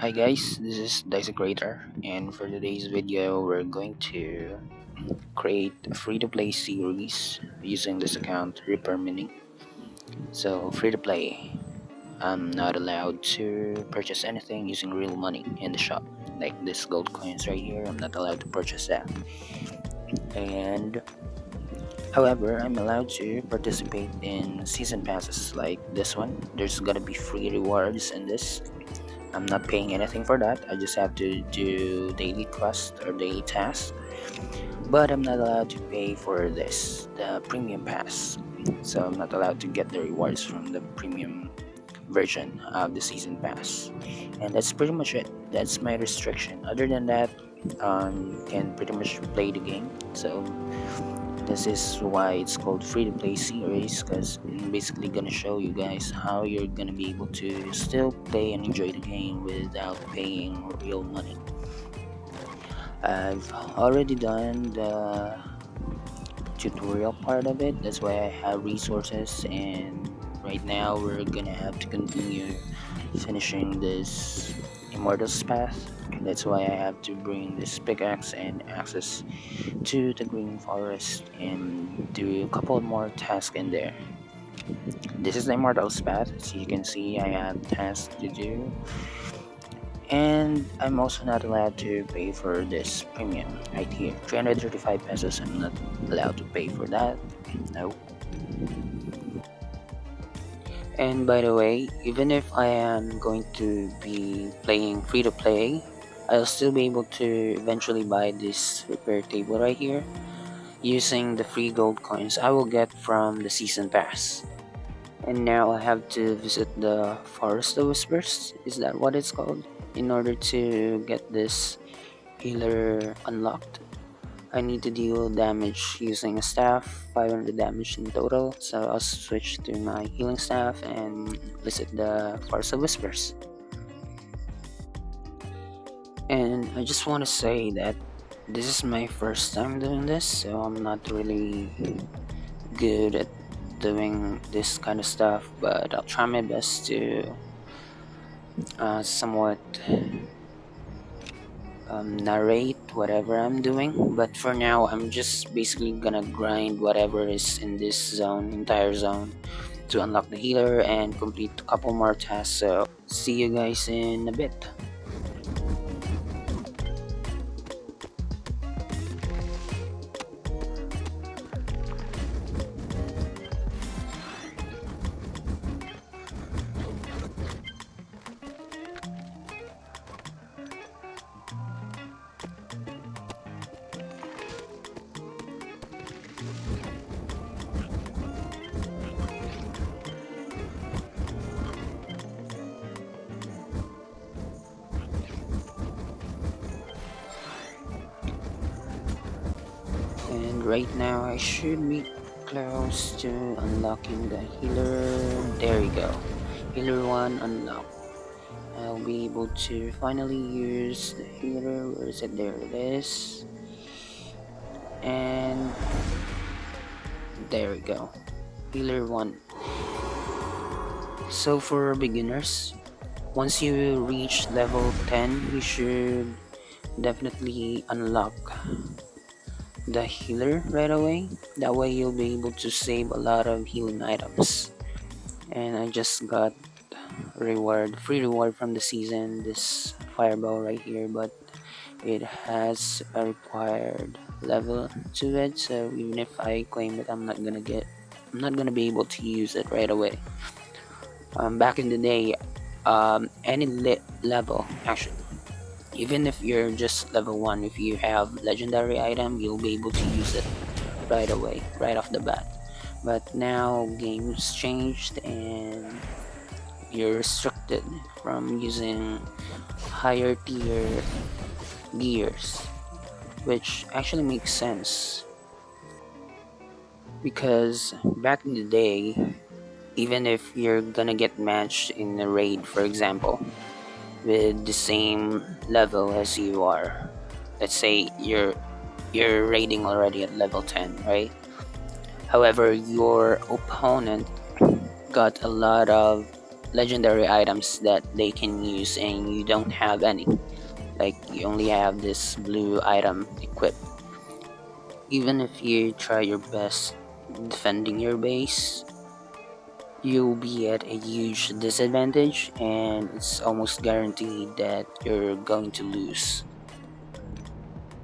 Hi guys, this is Desecrator, and for today's video, we're going to create a free-to-play series using this account, Reaper Mini. So, free-to-play, I'm not allowed to purchase anything using real money in the shop. Like this gold coins right here, I'm not allowed to purchase that. And however, I'm allowed to participate in season passes like this one. There's gonna be free rewards in this. I'm not paying anything for that. I just have to do daily quest or daily task. But I'm not allowed to pay for this, the premium pass. So I'm not allowed to get the rewards from the premium version of the season pass. And that's pretty much it. That's my restriction. Other than that, can pretty much play the game. So this is why it's called free to play series, because I'm basically gonna show you guys how you're gonna be able to still play and enjoy the game without paying real money. I've already done the tutorial part of it, that's why I have resources, and right now we're gonna have to continue finishing this Immortals path. That's why I have to bring this pickaxe and access to the green forest and do a couple more tasks in there. This is the Immortals path. As you can see, I have tasks to do, and I'm also not allowed to pay for this premium right here, 335 pesos. I'm not allowed to pay for that. No. And by the way, even if I am going to be playing free to play, I'll still be able to eventually buy this repair table right here using the free gold coins I will get from the season pass. And now I have to visit the Forest of Whispers, is that what it's called? In order to get this healer unlocked, I need to deal damage using a staff, 500 damage in total. So I'll switch to my healing staff and visit the Forest of Whispers. And I just want to say that this is my first time doing this, so I'm not really good at doing this kind of stuff, but I'll try my best to somewhat narrate whatever I'm doing. But for now, I'm just basically gonna grind whatever is in this zone, entire zone, to unlock the healer and complete a couple more tasks. So see you guys in a bit. And right now I should be close to unlocking the healer. There we go. Healer 1 unlocked. I'll be able to finally use the healer. Where is it? There it is. And there we go. Healer 1. So for beginners, once you reach level 10, you should definitely unlock the healer right away. That way you'll be able to save a lot of healing items. And I just got free reward from the season, this fireball right here, but it has a required level to it, so even if I claim it, I'm not gonna be able to use it right away. Back in the day, any level actually, even if you're just level 1, if you have legendary item, you'll be able to use it right away, right off the bat. But now games changed and you're restricted from using higher tier gears, which actually makes sense because back in the day, even if you're gonna get matched in a raid, for example, with the same level as you are, let's say you're raiding already at level 10, right? However, your opponent got a lot of legendary items that they can use and you don't have any. Like you only have this blue item equipped. Even if you try your best defending your base, you'll be at a huge disadvantage and it's almost guaranteed that you're going to lose.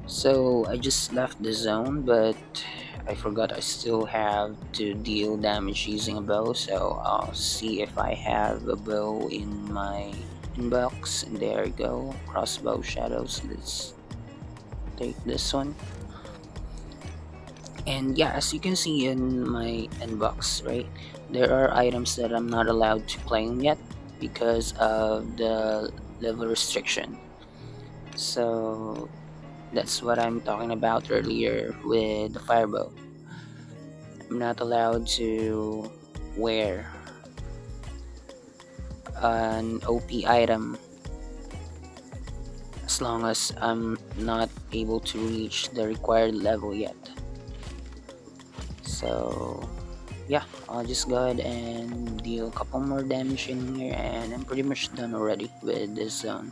So I just left the zone, but I forgot I still have to deal damage using a bow, so I'll see if I have a bow in my inbox. And there you go, crossbow shadows. Let's take this one. And yeah, as you can see in my inbox, right, there are items that I'm not allowed to claim yet because of the level restriction. So that's what I'm talking about earlier with the firebow. I'm not allowed to wear an OP item as long as I'm not able to reach the required level yet. So yeah, I'll just go ahead and deal a couple more damage in here and I'm pretty much done already with this zone.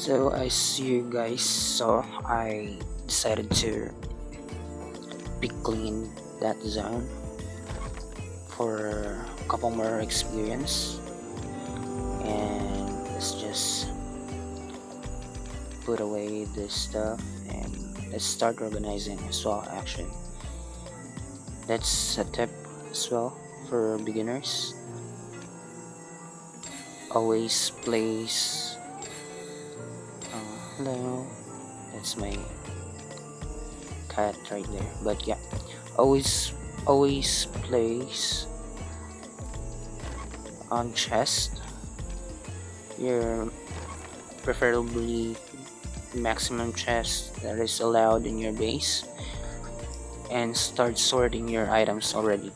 So as you guys saw, I decided to pick clean that zone for a couple more experience, and let's just put away this stuff and let's start organizing as well. Actually, that's a tip as well for beginners. Always place hello, that's my cat right there. But yeah, always place on chest your preferably maximum chest that is allowed in your base, and start sorting your items already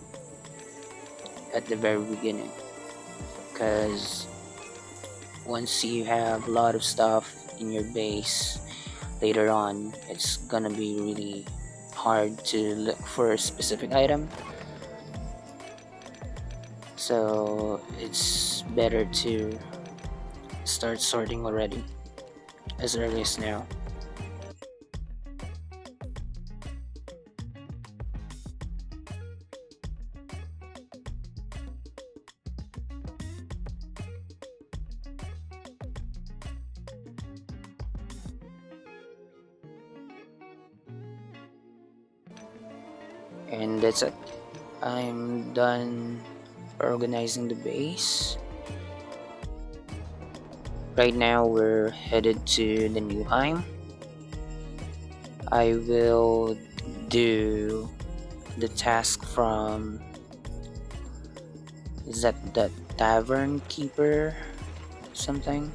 at the very beginning, because once you have a lot of stuff in your base, later on it's gonna be really hard to look for a specific item. So it's better to start sorting already as early as now. And that's it. I'm done organizing the base. Right now we're headed to the new Heim. I will do the task from, is that the tavern keeper something,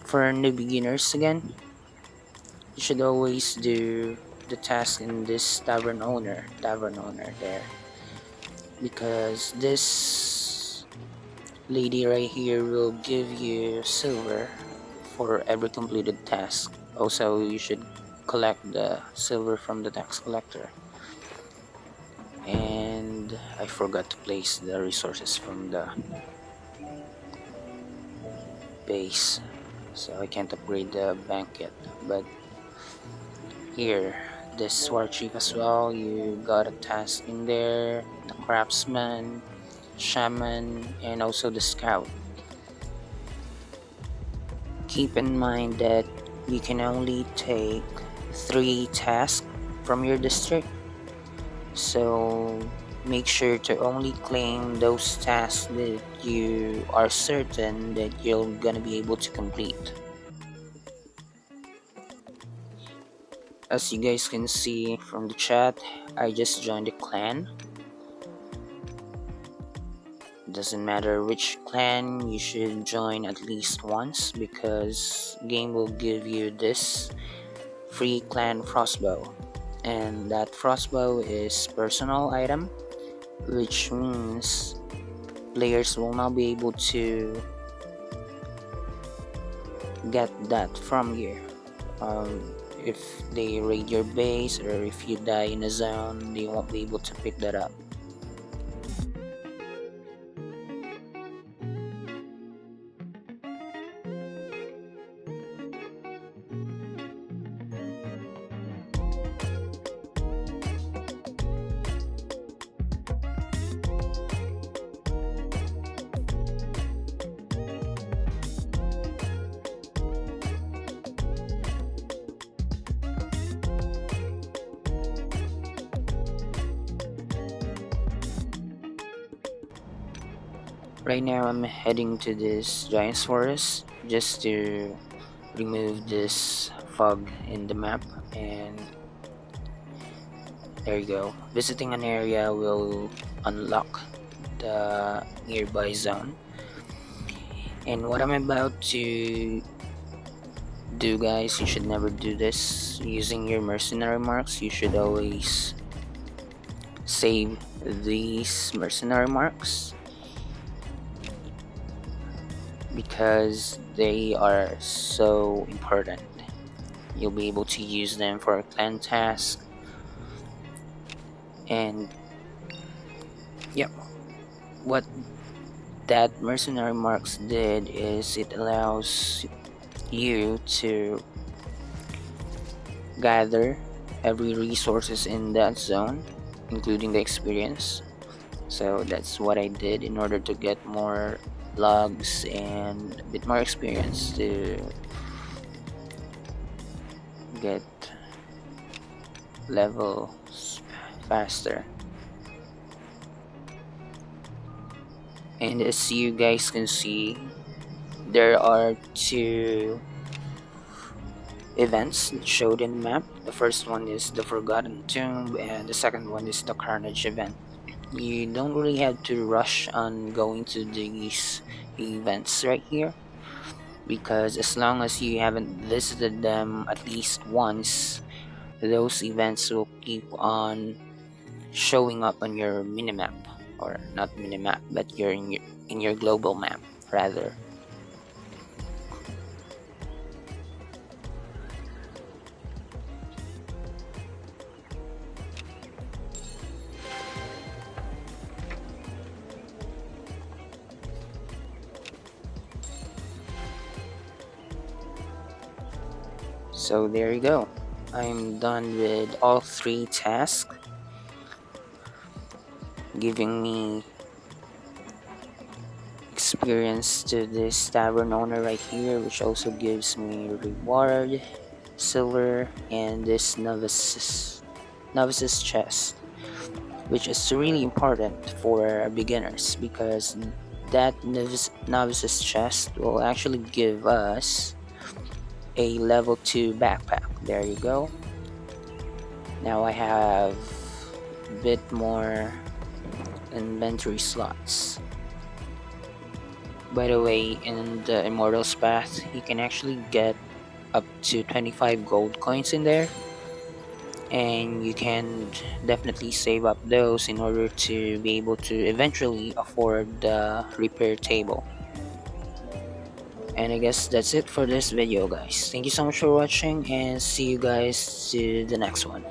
for new beginners. Again, you should always do the task in this tavern owner there, because this lady right here will give you silver for every completed task. Also, you should collect the silver from the tax collector. And and I forgot to place the resources from the base, so I can't upgrade the bank yet. But here, this war chief as well, you got a task in there, the craftsman, shaman, and also the scout. Keep in mind that you can only take 3 tasks from your district, so make sure to only claim those tasks that you are certain that you're gonna be able to complete. As you guys can see from the chat, I just joined a clan. Doesn't matter which clan, you should join at least once because game will give you this free clan frostbow, and that frostbow is personal item, which means players will not be able to get that from you. If they raid your base or if you die in a zone, they won't be able to pick that up. Right now I'm heading to this giant's forest just to remove this fog in the map, and there you go. Visiting an area will unlock the nearby zone. And what I'm about to do, guys, you should never do this using your mercenary marks. You should always save these mercenary marks because they are so important. You'll be able to use them for a clan task, and yep, what that mercenary marks did is it allows you to gather every resources in that zone, including the experience. So that's what I did in order to get more logs and a bit more experience to get levels faster. And as you guys can see, there are 2 events showed in the map. The first one is the Forgotten Tomb, and the second one is the Carnage event. You don't really have to rush on going to these events right here, because as long as you haven't visited them at least once, those events will keep on showing up on your minimap, or not minimap, but in your global map rather. So there you go. I'm done with all 3 tasks, giving me experience to this tavern owner right here, which also gives me reward, silver, and this novice's chest, which is really important for beginners because that novice's chest will actually give us a level 2 backpack. There you go. Now I have a bit more inventory slots. By the way, in the Immortal's Path, you can actually get up to 25 gold coins in there, and you can definitely save up those in order to be able to eventually afford the repair table. And I guess that's it for this video, guys. Thank you so much for watching, and see you guys to the next one.